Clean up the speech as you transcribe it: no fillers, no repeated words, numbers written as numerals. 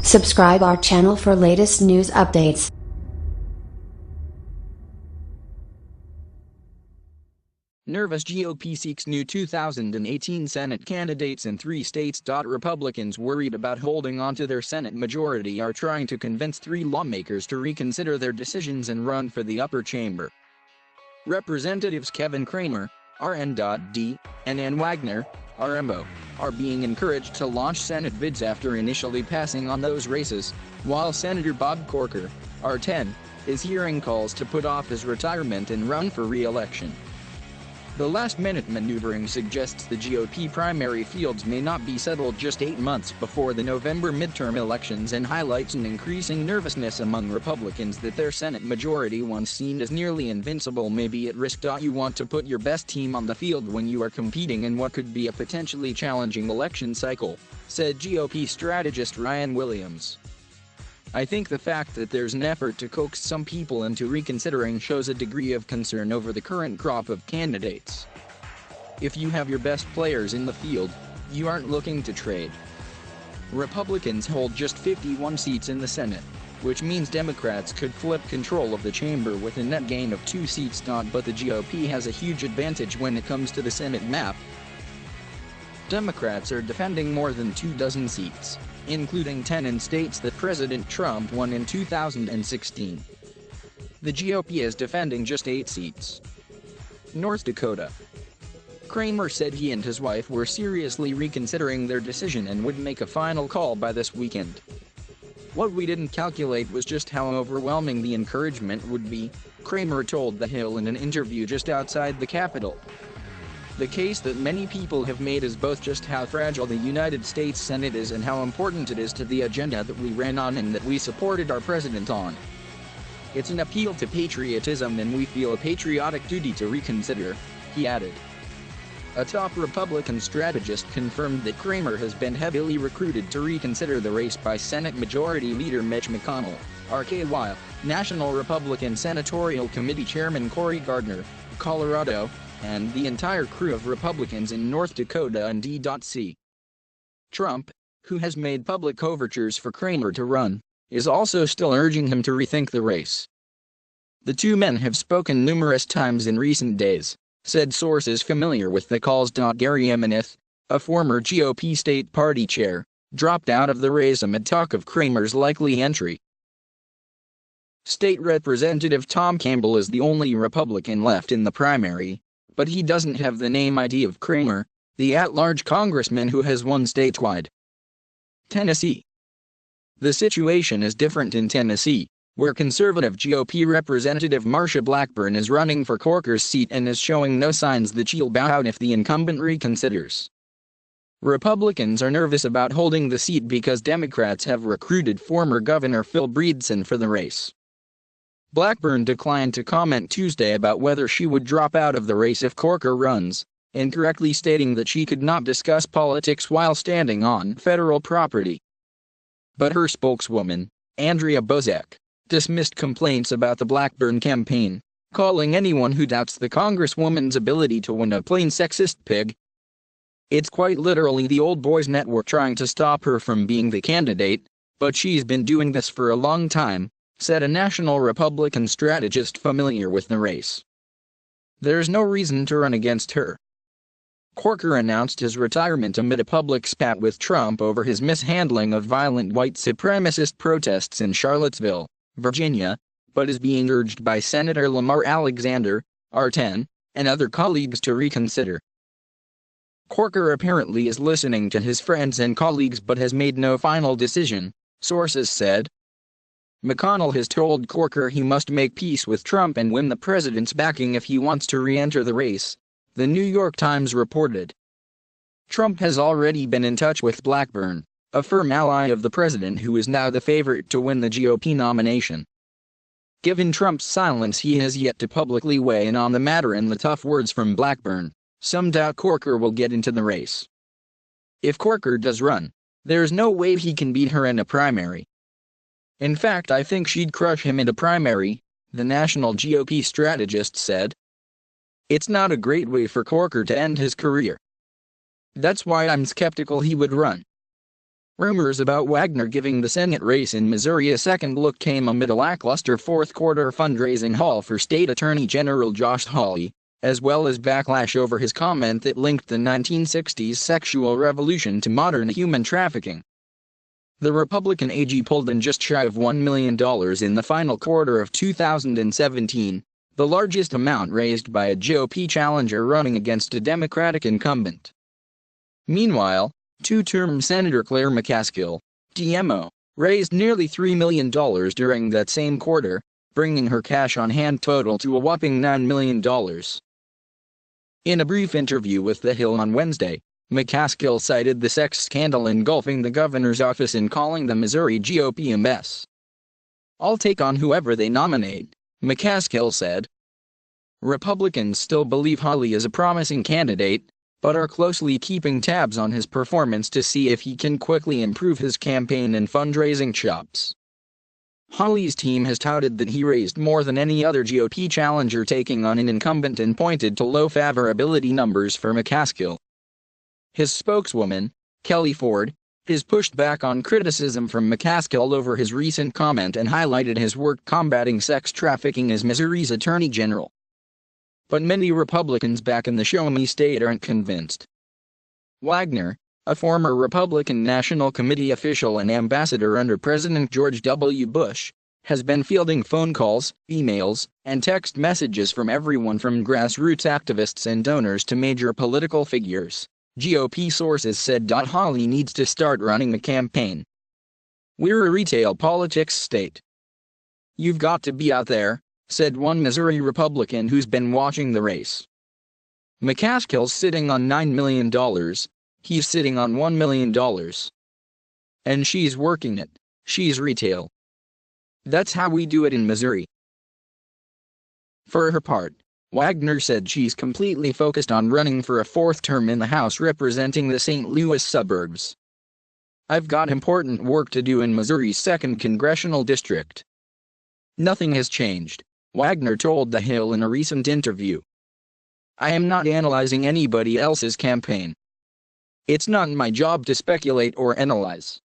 Subscribe our channel for latest news updates. Nervous GOP seeks new 2018 Senate candidates in 3 states. Republicans worried about holding onto their Senate majority are trying to convince 3 lawmakers to reconsider their decisions and run for the upper chamber. Representatives Kevin Cramer, R-N.D, and Ann Wagner, R-M-O, are being encouraged to launch Senate bids after initially passing on those races, while Senator Bob Corker, R-Tenn, is hearing calls to put off his retirement and run for re-election. The last-minute maneuvering suggests the GOP primary fields may not be settled just 8 months before the November midterm elections and highlights an increasing nervousness among Republicans that their Senate majority, once seen as nearly invincible, may be at risk. You want to put your best team on the field when you are competing in what could be a potentially challenging election cycle, said GOP strategist Ryan Williams. I think the fact that there's an effort to coax some people into reconsidering shows a degree of concern over the current crop of candidates. If you have your best players in the field, you aren't looking to trade. Republicans hold just 51 seats in the Senate, which means Democrats could flip control of the chamber with a net gain of 2 seats. But the GOP has a huge advantage when it comes to the Senate map. Democrats are defending more than 24 seats, including 10 in states that President Trump won in 2016. The GOP is defending just 8 seats. North Dakota. Cramer said he and his wife were seriously reconsidering their decision and would make a final call by this weekend. What we didn't calculate was just how overwhelming the encouragement would be, Cramer told The Hill in an interview just outside the Capitol. The case that many people have made is both just how fragile the United States Senate is and how important it is to the agenda that we ran on and that we supported our president on. It's an appeal to patriotism and we feel a patriotic duty to reconsider, he added. A top Republican strategist confirmed that Cramer has been heavily recruited to reconsider the race by Senate Majority Leader Mitch McConnell, RKY, National Republican Senatorial Committee Chairman Cory Gardner, Colorado, and the entire crew of Republicans in North Dakota and D.C. Trump, who has made public overtures for Cramer to run, is also still urging him to rethink the race. The two men have spoken numerous times in recent days, said sources familiar with the calls. Gary Ameneth, a former GOP state party chair, dropped out of the race amid talk of Cramer's likely entry. State Representative Tom Campbell is the only Republican left in the primary, but he doesn't have the name ID of Cramer, the at-large congressman who has won statewide. Tennessee. The situation is different in Tennessee, where conservative GOP Representative Marsha Blackburn is running for Corker's seat and is showing no signs that she'll bow out if the incumbent reconsiders. Republicans are nervous about holding the seat because Democrats have recruited former Governor Phil Bredesen for the race. Blackburn declined to comment Tuesday about whether she would drop out of the race if Corker runs, incorrectly stating that she could not discuss politics while standing on federal property. But her spokeswoman, Andrea Bozek, dismissed complaints about the Blackburn campaign, calling anyone who doubts the congresswoman's ability to win a plain sexist pig. It's quite literally the old boys network trying to stop her from being the candidate, but she's been doing this for a long time, said a national Republican strategist familiar with the race. There's no reason to run against her. Corker announced his retirement amid a public spat with Trump over his mishandling of violent white supremacist protests in Charlottesville, Virginia, but is being urged by Senator Lamar Alexander, R-Tenn, and other colleagues to reconsider. Corker apparently is listening to his friends and colleagues but has made no final decision, sources said. McConnell has told Corker he must make peace with Trump and win the president's backing if he wants to re-enter the race, The New York Times reported. Trump has already been in touch with Blackburn, a firm ally of the president who is now the favorite to win the GOP nomination. Given Trump's silence, he has yet to publicly weigh in on the matter, and the tough words from Blackburn, some doubt Corker will get into the race. If Corker does run, there's no way he can beat her in a primary. In fact, I think she'd crush him in a primary, the national GOP strategist said. It's not a great way for Corker to end his career. That's why I'm skeptical he would run. Rumors about Wagner giving the Senate race in Missouri a second look came amid a lackluster fourth-quarter fundraising haul for State Attorney General Josh Hawley, as well as backlash over his comment that linked the 1960s sexual revolution to modern human trafficking. The Republican AG pulled in just shy of $1 million in the final quarter of 2017, the largest amount raised by a GOP challenger running against a Democratic incumbent. Meanwhile, two-term Senator Claire McCaskill, DMO, raised nearly $3 million during that same quarter, bringing her cash-on-hand total to a whopping $9 million. In a brief interview with The Hill on Wednesday, McCaskill cited the sex scandal engulfing the governor's office in calling the Missouri GOP a mess. "I'll take on whoever they nominate," McCaskill said. Republicans still believe Hawley is a promising candidate, but are closely keeping tabs on his performance to see if he can quickly improve his campaign and fundraising chops. Hawley's team has touted that he raised more than any other GOP challenger taking on an incumbent and pointed to low favorability numbers for McCaskill. His spokeswoman, Kelly Ford, has pushed back on criticism from McCaskill over his recent comment and highlighted his work combating sex trafficking as Missouri's Attorney General. But many Republicans back in the Show-Me state aren't convinced. Wagner, a former Republican National Committee official and ambassador under President George W. Bush, has been fielding phone calls, emails, and text messages from everyone from grassroots activists and donors to major political figures, GOP sources said. Hawley needs to start running a campaign. "We're a retail politics state. You've got to be out there," said one Missouri Republican who's been watching the race. "McCaskill's sitting on $9 million, he's sitting on $1 million. And she's working it, she's retail. That's how we do it in Missouri." For her part, Wagner said she's completely focused on running for a fourth term in the House representing the St. Louis suburbs. "I've got important work to do in Missouri's 2nd Congressional District." Nothing has changed, Wagner told The Hill in a recent interview. "I am not analyzing anybody else's campaign. It's not my job to speculate or analyze.